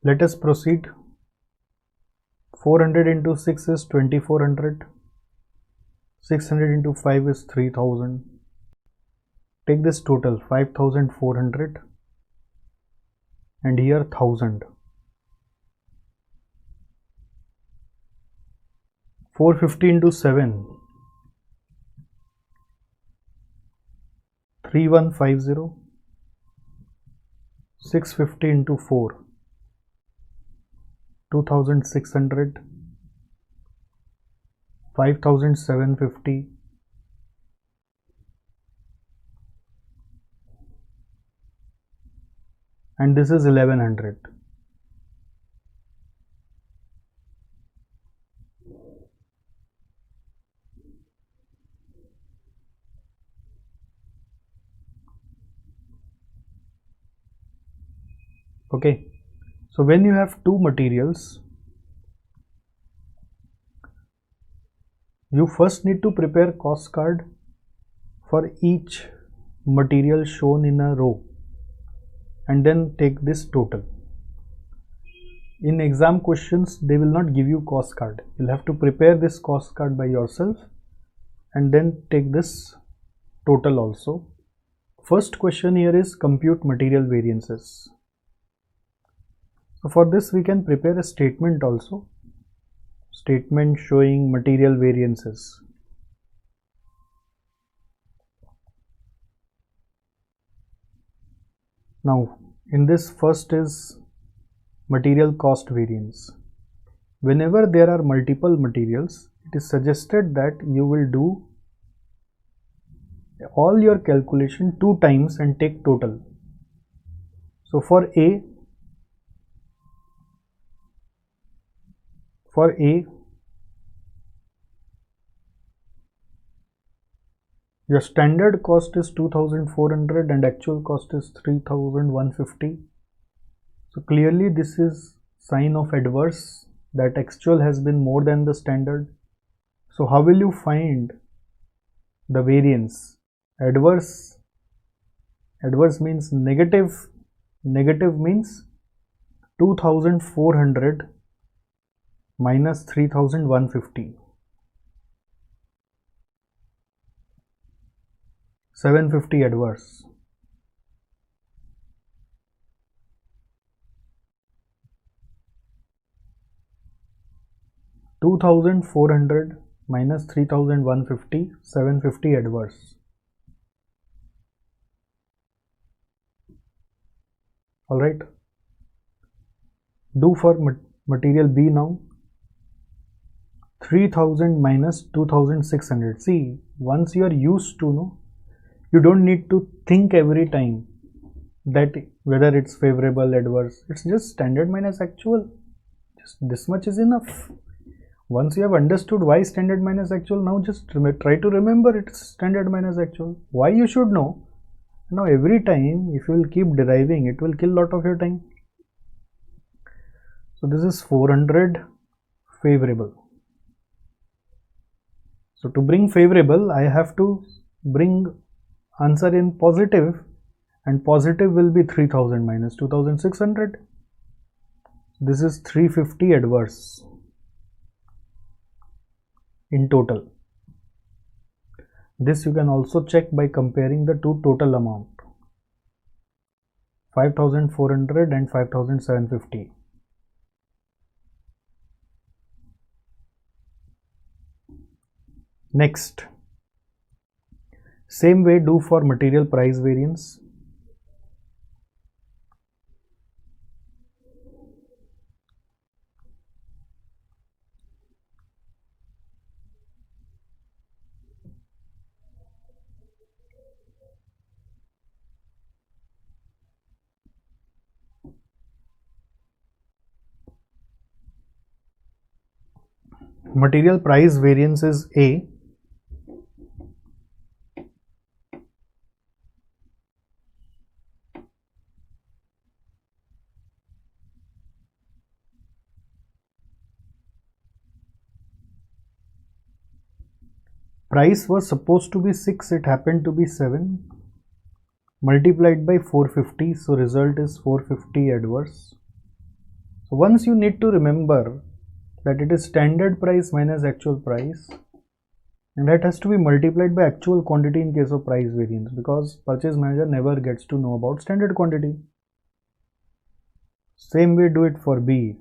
Let us proceed. 400 into 6 is 2400. 600 into 5 is 3000. Take this total 5400 and here 1000. 450 into 7, 3150. 650 into 4, 2600. 5750. And this is 1100. Okay, so when you have two materials, you first need to prepare cost card for each material shown in a row and then take this total. In exam questions, they will not give you cost card. You'll have to prepare this cost card by yourself and then take this total also. First question here is compute material variances. So for this we can prepare a statement also. Statement showing material variances. Now in this first is material cost variance. Whenever there are multiple materials, it is suggested that you will do all your calculation 2 times and take total. So for A, your standard cost is 2400 and actual cost is 3150. So clearly this is sign of adverse, that actual has been more than the standard. So how will you find the variance? Adverse means negative. Negative means 2400 minus 3150. 750 adverse. $2,400 minus 3,150, 750 adverse. Alright. Do for material B now. 3000 minus 2600. See, once you are used to know, you don't need to think every time that whether it's favorable, adverse. It's just standard minus actual. Just this much is enough. Once you have understood why standard minus actual, now just try to remember it's standard minus actual. Why you should know. Now every time if you will keep deriving, it will kill a lot of your time. So this is 400 favorable. So to bring favorable, I have to bring answer in positive, and positive will be 3000 minus 2600. This is 350 adverse in total. This you can also check by comparing the two total amount, 5400 and 5750. Next, same way do for material price variance. Material price variance is A. Price was supposed to be 6, it happened to be 7, multiplied by 450, so result is 450 adverse. So once you need to remember that it is standard price minus actual price, and that has to be multiplied by actual quantity in case of price variance, because purchase manager never gets to know about standard quantity. Same way do it for B.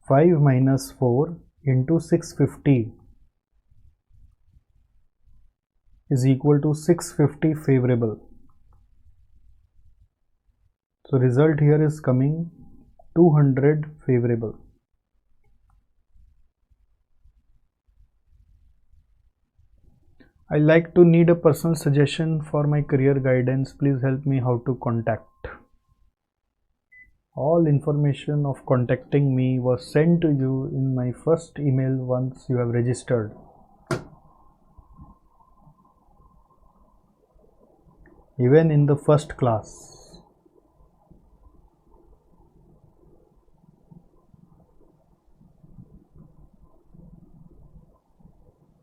5 minus 4 into 650 is equal to 650 favorable. So result here is coming 200 favorable. I like to need a personal suggestion for my career guidance. Please help me how to contact. All information of contacting me was sent to you in my first email once you have registered. Even in the first class.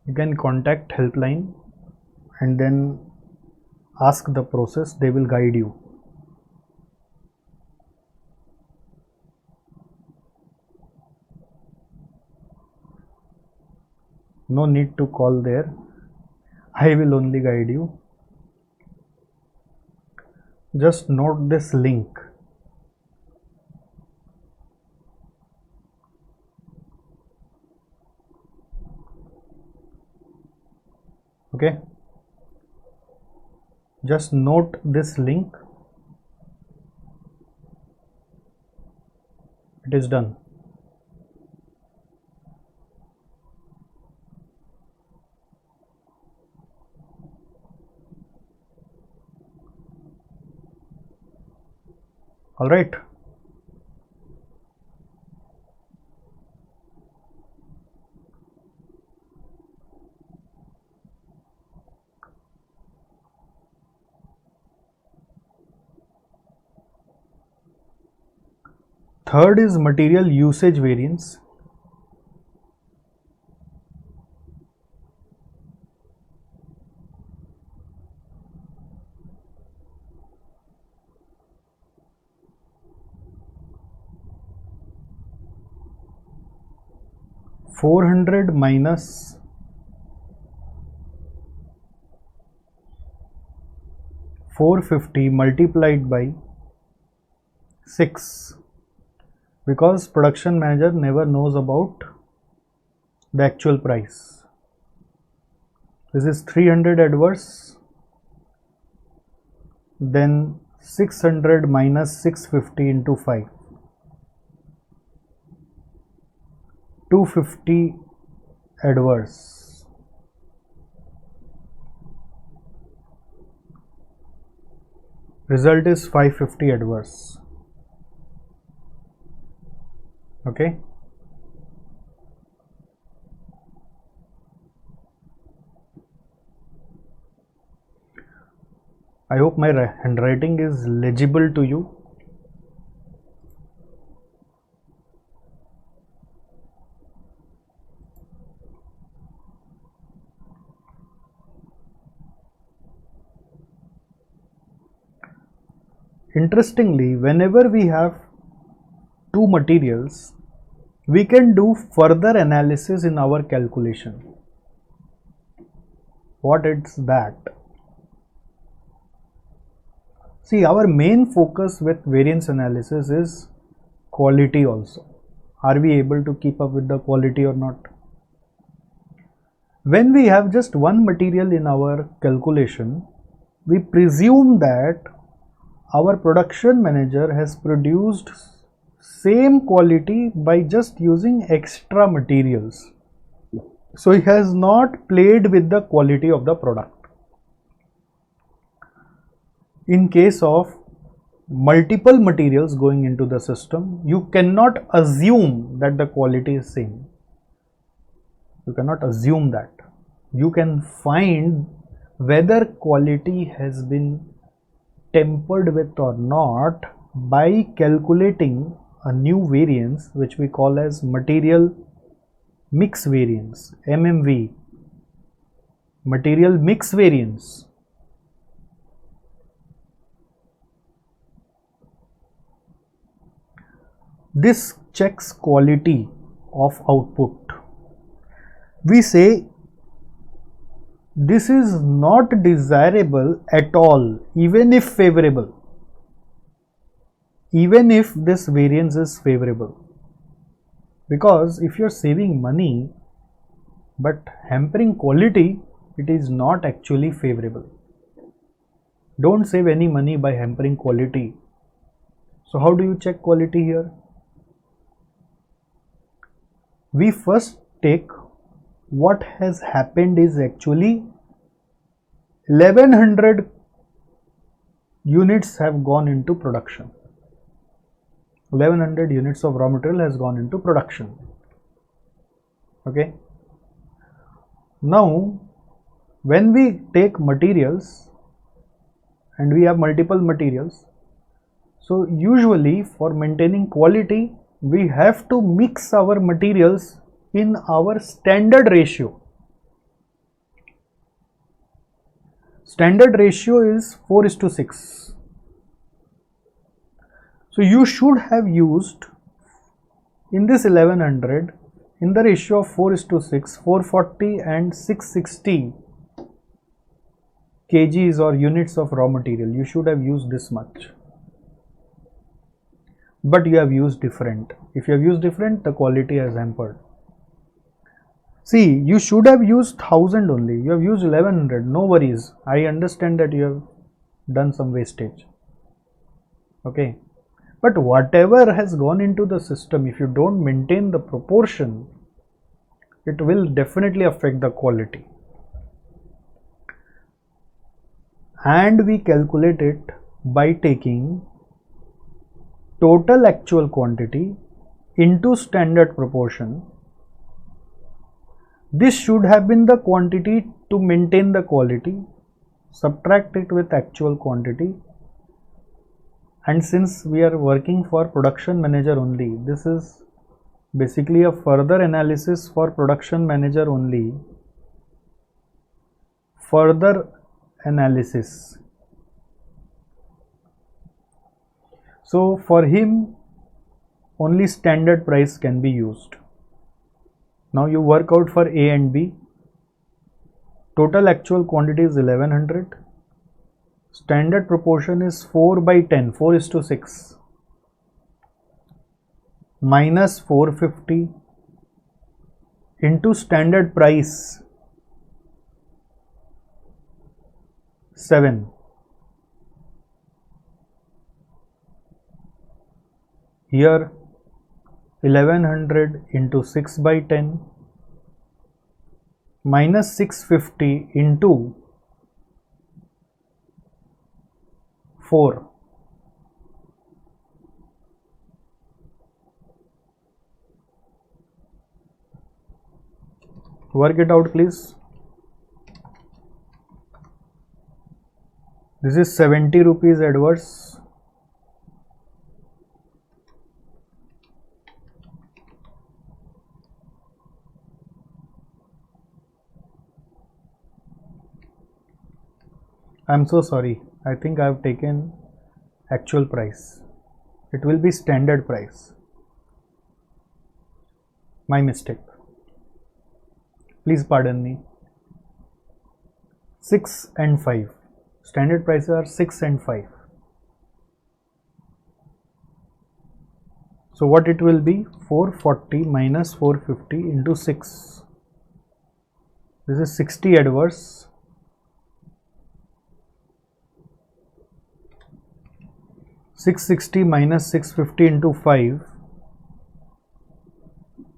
You can contact helpline and then ask the process. They will guide you. No need to call there. I will only guide you. Just note this link. Okay. Just note this link. It is done. All right. Third is material usage variance. $400 minus $450 multiplied by 6, because production manager never knows about the actual price. This is 300 adverse, then 600 minus 650 into 5, 250 adverse. Result is 550 adverse. Okay. I hope my handwriting is legible to you. Interestingly, whenever we have two materials, we can do further analysis in our calculation. What is that? See, our main focus with variance analysis is quality also. Are we able to keep up with the quality or not? When we have just one material in our calculation, we presume that our production manager has produced same quality by just using extra materials. So he has not played with the quality of the product. In case of multiple materials going into the system, you cannot assume that the quality is same. You cannot assume that. You can find whether quality has been tempered with or not by calculating a new variance which we call as material mix variance, MMV, material mix variance. this checks quality of output. We say this is not desirable at all, even if favorable, even if this variance is favorable. Because if you're saving money but hampering quality, it is not actually favorable. Don't save any money by hampering quality. So how do you check quality here? We first take what has happened is actually 1100 units have gone into production. 1100 units of raw material has gone into production. Okay. Now, when we take materials and we have multiple materials, so usually for maintaining quality, we have to mix our materials in our standard ratio. Standard ratio is 4:6. So you should have used in this 1100 in the ratio of 4:6, 440 and 660 kgs or units of raw material. You should have used this much. But you have used different. If you have used different, the quality has hampered. See, you should have used 1000 only. You have used 1100. No worries. I understand that you have done some wastage. Okay. But whatever has gone into the system, if you don't maintain the proportion, it will definitely affect the quality. And we calculate it by taking total actual quantity into standard proportion. This should have been the quantity to maintain the quality. Subtract it with actual quantity. And since we are working for production manager only, this is basically a further analysis for production manager only. Further analysis. So for him, only standard price can be used. Now you work out for A and B. Total actual quantity is 1100. Standard proportion is 4/10, 4:6, minus 450 into standard price 7. Here 1100 into 6/10 minus 650 into 4. Work it out, please. This is 70 rupees adverse. I'm so sorry. I think I have taken actual price. It will be standard price. My mistake. Please pardon me. 6 and 5. Standard prices are 6 and 5. So what it will be? 440 minus 450 into 6. This is 60 adverse. 660 minus 650 into 5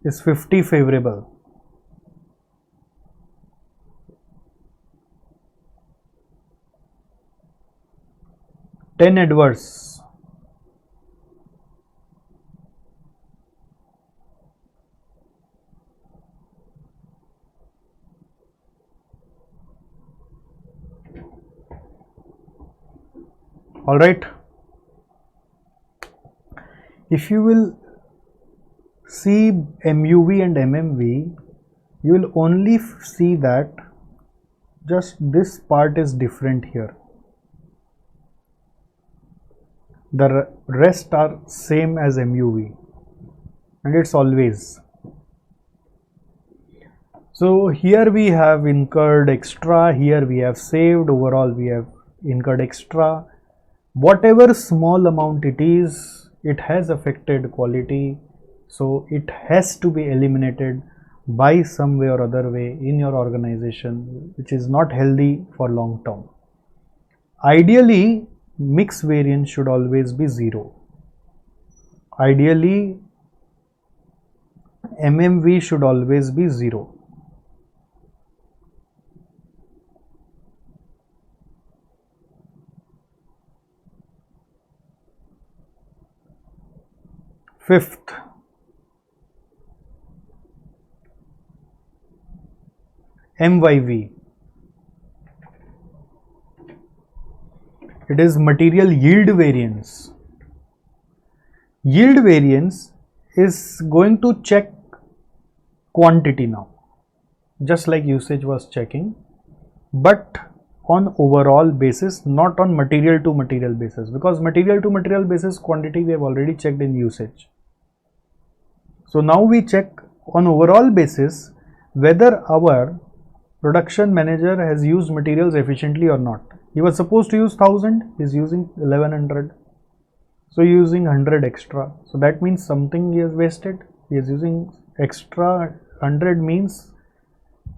is 50 favorable. Ten adverse. All right. If you will see MUV and MMV, you will only see that just this part is different here. The rest are same as MUV. and it's always. So here we have incurred extra, here we have saved, overall we have incurred extra. Whatever small amount it is, it has affected quality, so it has to be eliminated by some way or other way in your organization, which is not healthy for long term. Ideally, mix variance should always be 0. Ideally, MMV should always be 0. Fifth, MYV. It is material yield variance. Yield variance is going to check quantity now, just like usage was checking, but on overall basis, not on material to material basis, because material to material basis quantity we have already checked in usage. So now we check on overall basis whether our production manager has used materials efficiently or not. He was supposed to use 1000, he is using 1100. So using 100 extra. So that means something he has wasted. He is using extra 100 means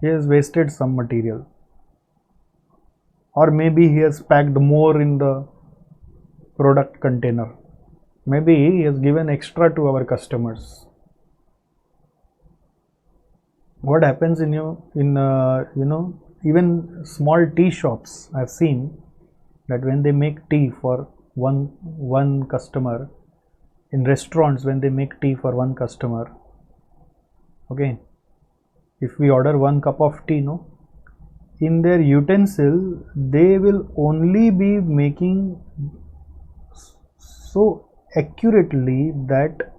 he has wasted some material. Or maybe he has packed more in the product container. Maybe he has given extra to our customers. What happens in even small tea shops, I have seen that when they make tea for one customer, in restaurants when they make tea for one customer, okay, if we order 1 cup of tea, no, in their utensil they will only be making so accurately that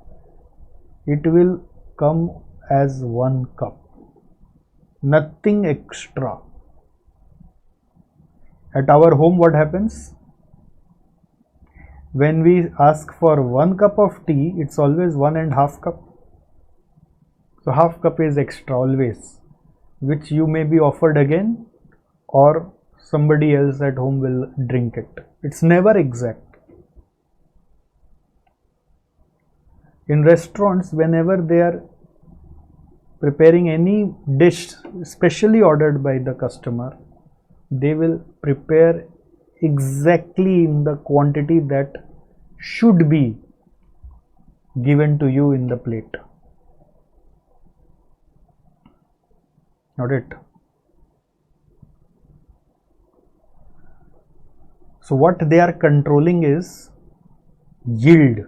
it will come as 1 cup, nothing extra. At our home, what happens? When we ask for 1 cup of tea, it's always 1.5 cup. So half cup is extra always, which you may be offered again, or somebody else at home will drink it. It's never exact. In restaurants, whenever they are preparing any dish specially ordered by the customer, they will prepare exactly in the quantity that should be given to you in the plate. Got it? So what they are controlling is yield.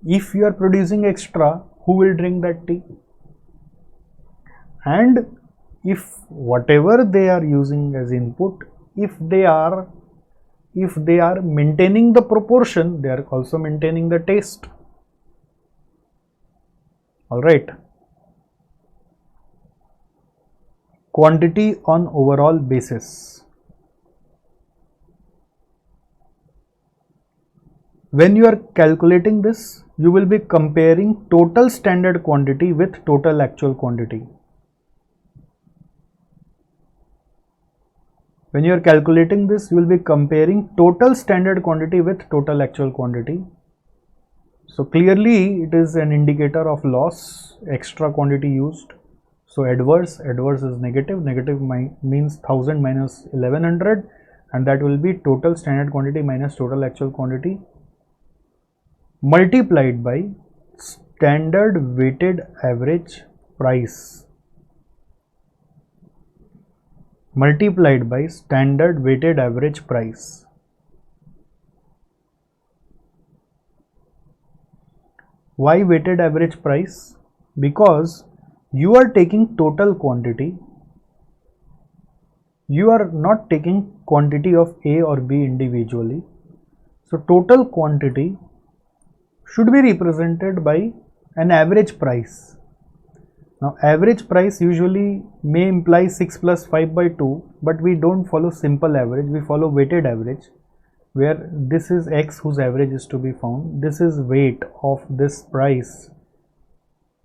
If you are producing extra, who will drink that tea? And if whatever they are using as input, if they are maintaining the proportion, they are also maintaining the taste. All right. Quantity on overall basis. When you are calculating this, you will be comparing total standard quantity with total actual quantity. When you are calculating this, you will be comparing total standard quantity with total actual quantity. So clearly it is an indicator of loss, extra quantity used. So adverse is negative means 1000 minus 1100, and that will be total standard quantity minus total actual quantity multiplied by standard weighted average price. Multiplied by standard weighted average price. Why weighted average price? Because you are taking total quantity. You are not taking quantity of A or B individually. So total quantity should be represented by an average price. Now average price usually may imply 6 plus 5 by 2, but we don't follow simple average, we follow weighted average, where this is X whose average is to be found, this is weight of this price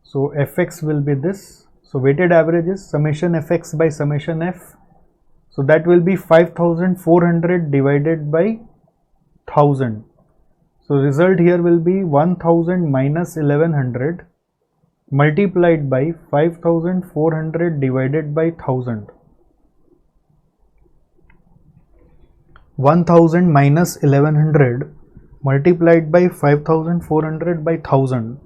So Fx will be this. So weighted average is summation Fx by summation F. So that will be 5400 divided by 1000. So result here will be 1000 minus 1100 multiplied by 5400 divided by 1000. 1000 minus 1100 multiplied by 5400 by 1000.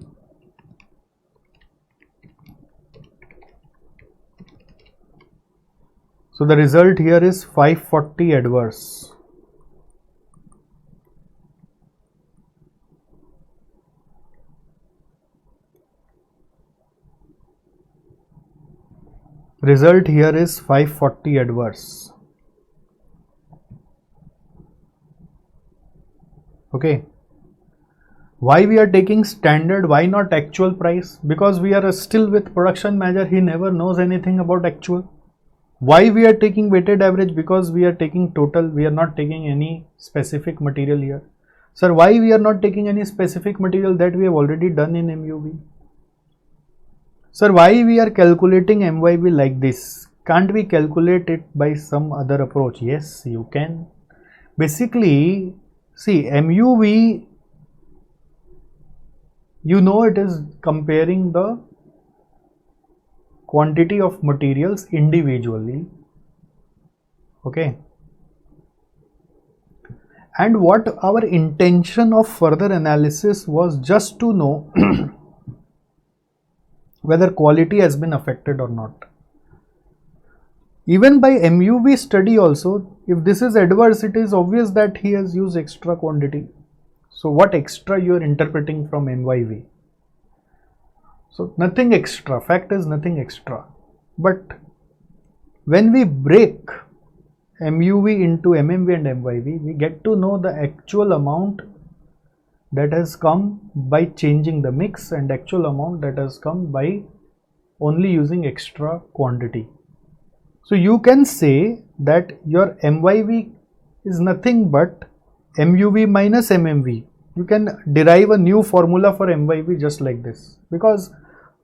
So the result here is 540 adverse. Result here is 540 adverse. Okay. Why we are taking standard? Why not actual price? Because we are still with production manager. He never knows anything about actual. Why we are taking weighted average? Because we are taking total. We are not taking any specific material here. Sir, why we are not taking any specific material? That we have already done in MUV. Sir, why we are calculating MYV like this? Can't we calculate it by some other approach? Yes, you can. Basically, see, MUV, you know, it is comparing the quantity of materials individually. Okay. And what our intention of further analysis was just to know whether quality has been affected or not. Even by MUV study also, if this is adverse, it is obvious that he has used extra quantity. So what extra you are interpreting from MYV? So nothing extra, fact is nothing extra. But when we break MUV into MMV and MYV, we get to know the actual amount that has come by changing the mix and actual amount that has come by only using extra quantity. So you can say that your MYV is nothing but MUV minus MMV. You can derive a new formula for MYV just like this, because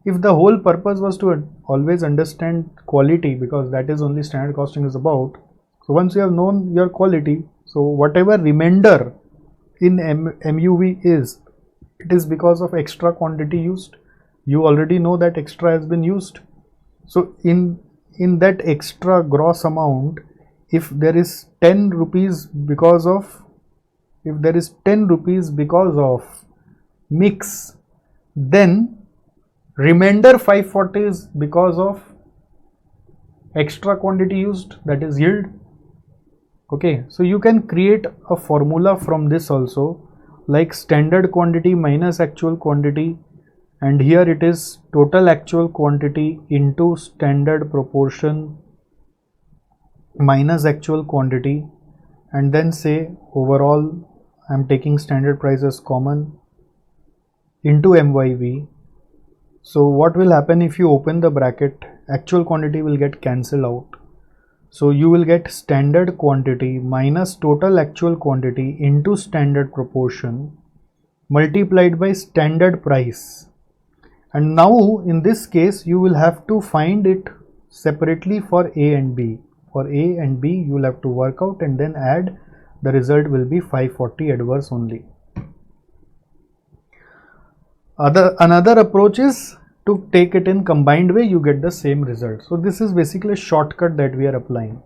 if the whole purpose was to always understand quality, because that is only standard costing is about. So once you have known your quality, so whatever remainder in MUV is, it is because of extra quantity used. You already know that extra has been used. So in that extra gross amount, if there is 10 rupees because of, mix, then remainder 540 is because of extra quantity used, that is yield. Okay, so you can create a formula from this also, like standard quantity minus actual quantity, and here it is total actual quantity into standard proportion minus actual quantity, and then say overall I am taking standard price as common into MYV. So what will happen if you open the bracket? Actual quantity will get cancelled out. So you will get standard quantity minus total actual quantity into standard proportion multiplied by standard price. And now in this case you will have to find it separately for A and B. For A and B you will have to work out and then add. The result will be 540 adverse only. Another approach is to take it in combined way, you get the same result. So this is basically a shortcut that we are applying.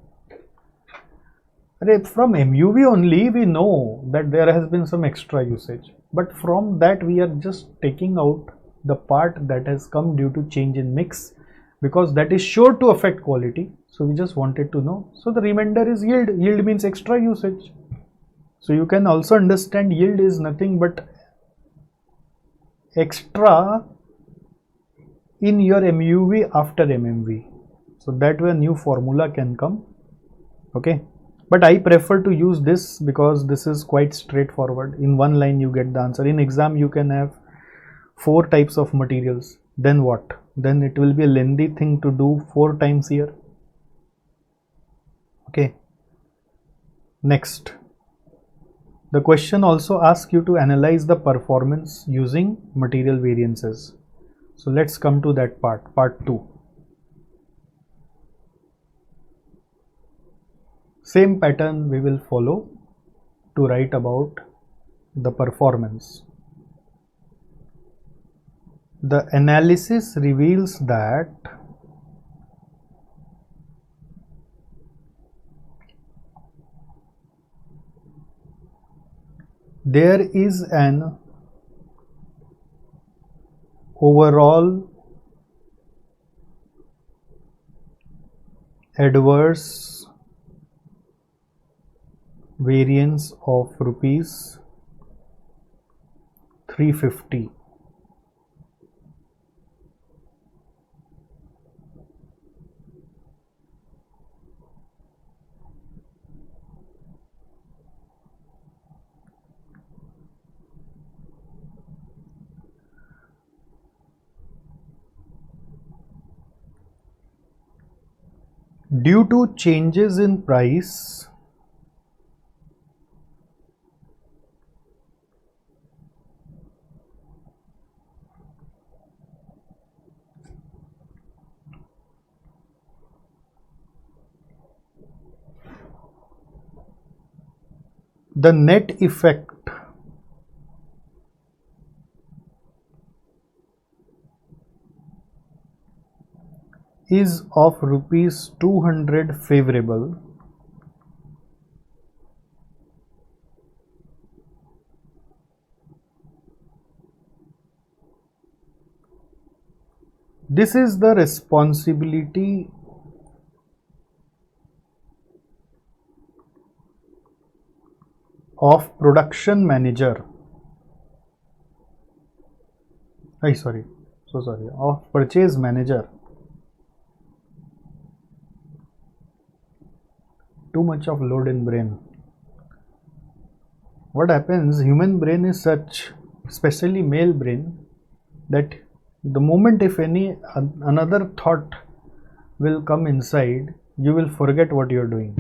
From MUV only we know that there has been some extra usage, but from that we are just taking out the part that has come due to change in mix, because that is sure to affect quality. So we just wanted to know. So the remainder is yield. Yield means extra usage. So you can also understand yield is nothing but extra in your MUV after MMV. So that way a new formula can come. Okay, but I prefer to use this because this is quite straightforward. In one line you get the answer. In exam you can have 4 types of materials. Then what? Then it will be a lengthy thing to do 4 times here. Okay. Next. The question also asks you to analyze the performance using material variances. So let's come to that part 2. Same pattern we will follow to write about the performance. The analysis reveals that there is an overall adverse variance of rupees 350 due to changes in price the net effect is of rupees 200 favorable this is the responsibility of production manager of purchase manager. Too much of load in brain. What happens, human brain is such, especially male brain, that the moment if any another thought will come inside, you will forget what you are doing.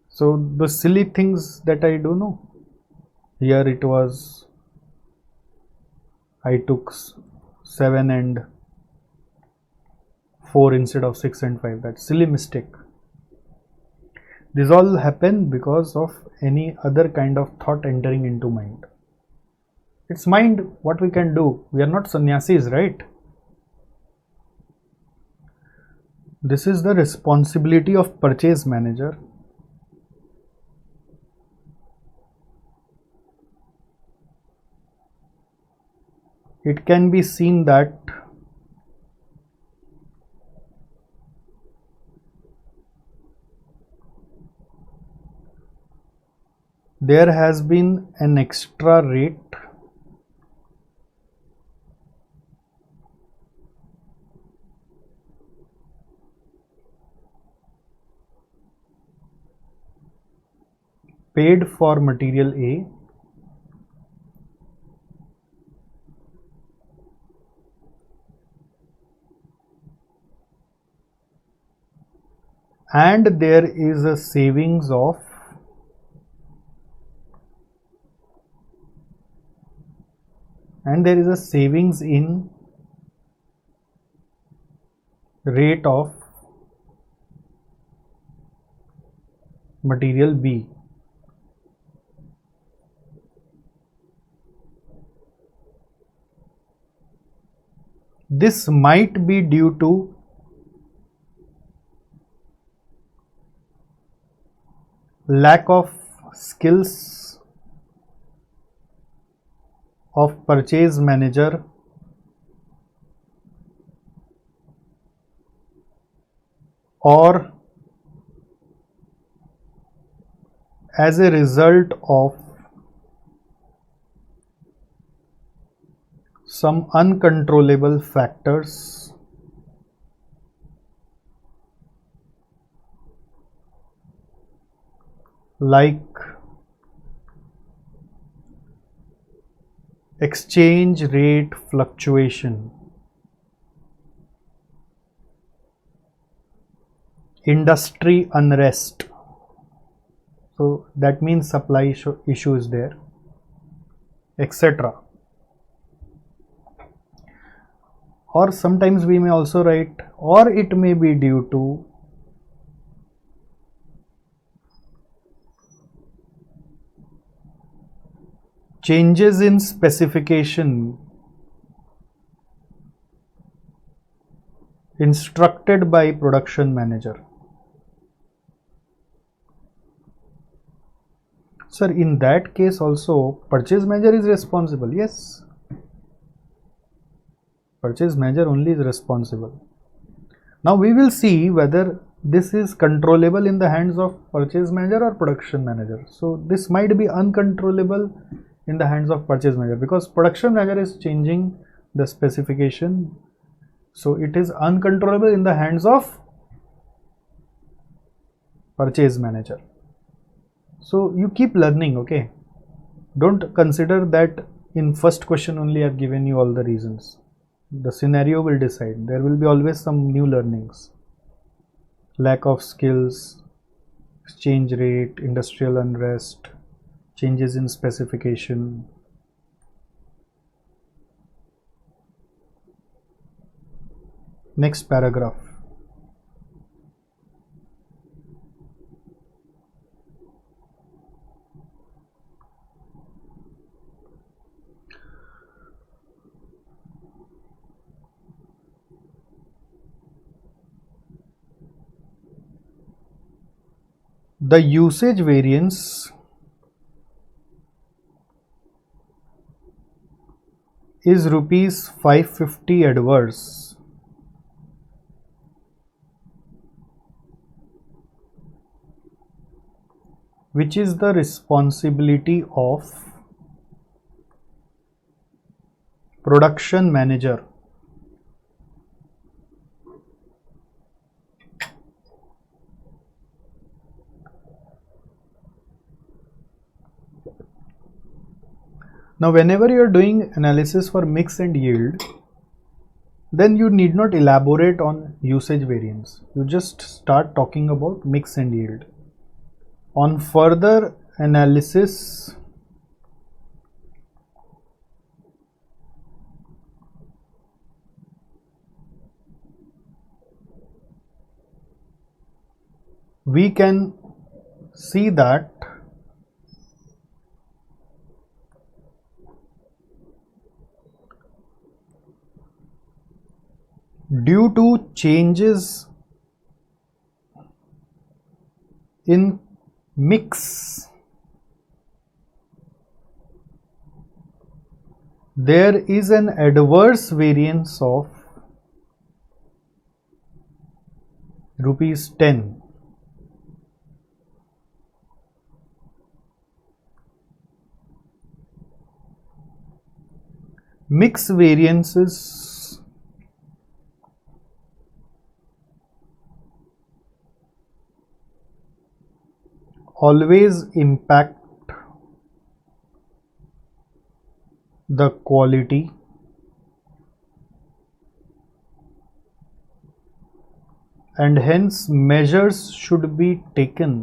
So the silly things that I do know, here it was I took 7 and 4 instead of 6 and 5, that silly mistake. This all happened because of any other kind of thought entering into mind. It's mind, what we can do. We are not sannyasis, right? This is the responsibility of purchase manager. It can be seen that there has been an extra rate paid for material A and there is a savings of in rate of material B. This might be due to lack of skills of purchase manager or as a result of some uncontrollable factors like exchange rate fluctuation, industry unrest, so that means supply issue is there, etc. or sometimes we may also write or it may be due to changes in specification instructed by production manager. Sir, in that case also purchase manager is responsible. Yes, purchase manager only is responsible. Now we will see whether this is controllable in the hands of purchase manager or production manager. So this might be uncontrollable in the hands of purchase manager because production manager is changing the specification. So it is uncontrollable in the hands of purchase manager. So you keep learning, okay? Don't consider that in first question only I have given you all the reasons. The scenario will decide. There will be always some new learnings. Lack of skills, exchange rate, industrial unrest, changes in specification. Next paragraph. The usage variance is rupees 550 adverse, which is the responsibility of production manager. Now whenever you are doing analysis for mix and yield, then you need not elaborate on usage variance. You just start talking about mix and yield. On further analysis, we can see that due to changes in mix, there is an adverse variance of rupees 10. Mix variances always impact the quality and hence measures should be taken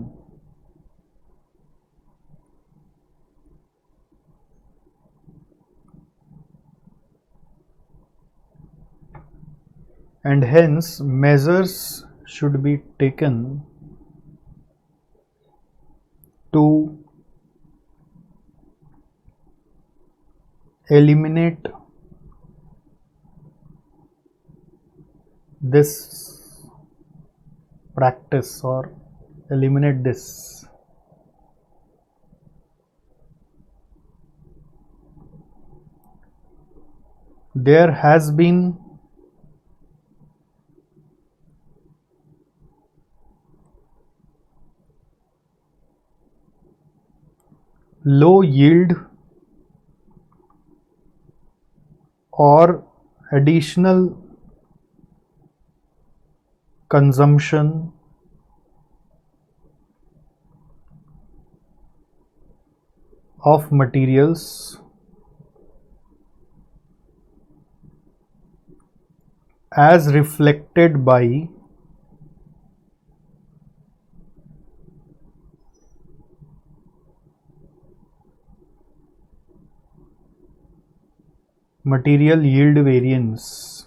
to eliminate this practice or eliminate this. There has been low yield or additional consumption of materials as reflected by material yield variance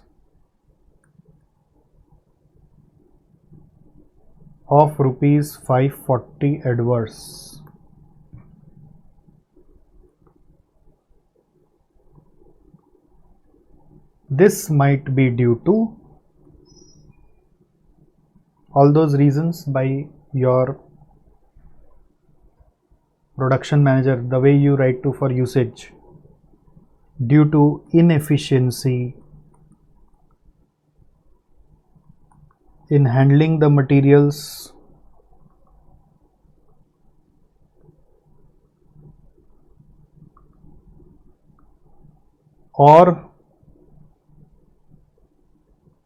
of rupees 540 adverse. This might be due to all those reasons by your production manager, the way you write to for usage, due to inefficiency in handling the materials, or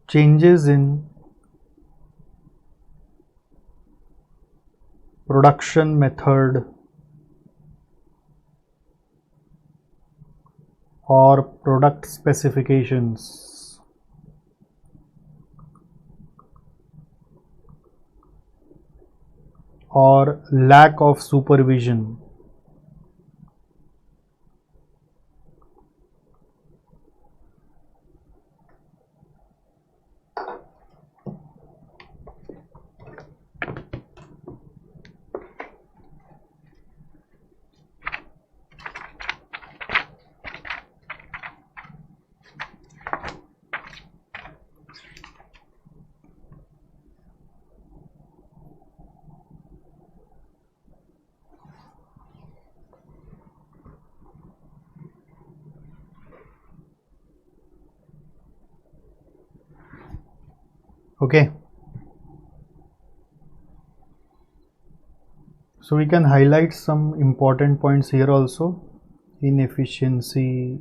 changes in production method or product specifications. Or lack of supervision. Okay, so we can highlight some important points here also. Inefficiency,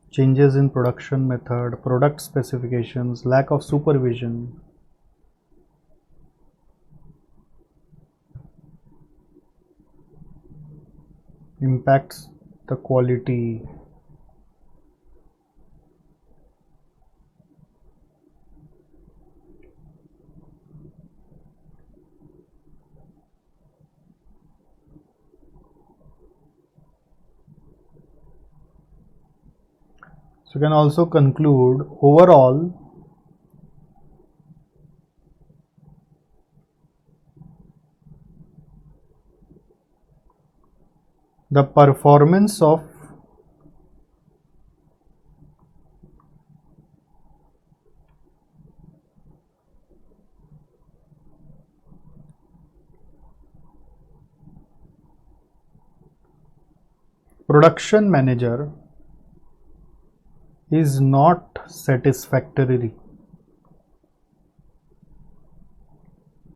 changes in production method, product specifications, lack of supervision. Impacts the quality. So you can also conclude overall the performance of production manager is not satisfactory.